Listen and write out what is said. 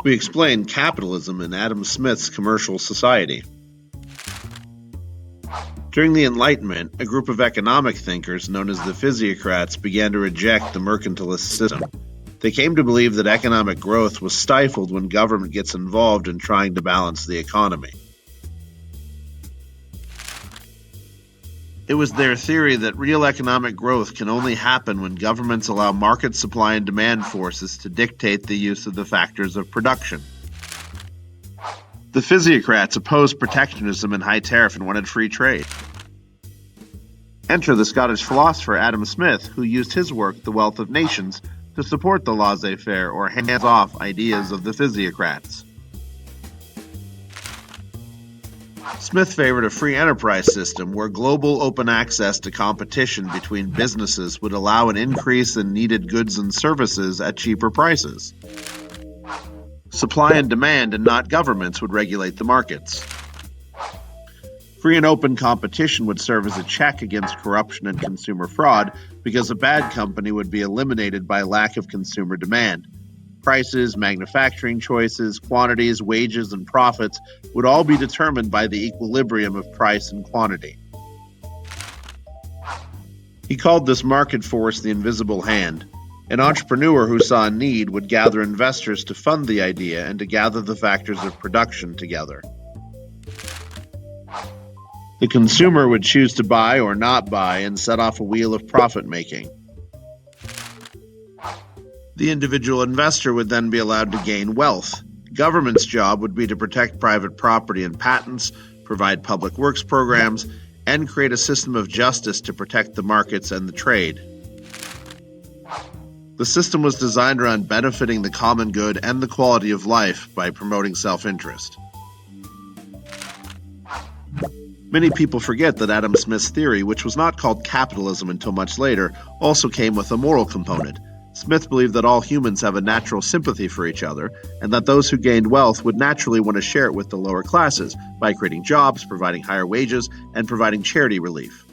We explain capitalism in Adam Smith's Commercial Society. During the Enlightenment, a group of economic thinkers known as the Physiocrats began to reject the mercantilist system. They came to believe that economic growth was stifled when government gets involved in trying to balance the economy. It was their theory that real economic growth can only happen when governments allow market supply and demand forces to dictate the use of the factors of production. The Physiocrats opposed protectionism and high tariff and wanted free trade. Enter the Scottish philosopher Adam Smith, who used his work, The Wealth of Nations, to support the laissez-faire or hands-off ideas of the Physiocrats. Smith favored a free enterprise system where global open access to competition between businesses would allow an increase in needed goods and services at cheaper prices. Supply and demand and not governments would regulate the markets. Free and open competition would serve as a check against corruption and consumer fraud because a bad company would be eliminated by lack of consumer demand. Prices, manufacturing choices, quantities, wages, and profits would all be determined by the equilibrium of price and quantity. He called this market force the invisible hand. An entrepreneur who saw a need would gather investors to fund the idea and to gather the factors of production together. The consumer would choose to buy or not buy and set off a wheel of profit-making. The individual investor would then be allowed to gain wealth. Government's job would be to protect private property and patents, provide public works programs, and create a system of justice to protect the markets and the trade. The system was designed around benefiting the common good and the quality of life by promoting self-interest. Many people forget that Adam Smith's theory, which was not called capitalism until much later, also came with a moral component. Smith believed that all humans have a natural sympathy for each other, and that those who gained wealth would naturally want to share it with the lower classes by creating jobs, providing higher wages, and providing charity relief.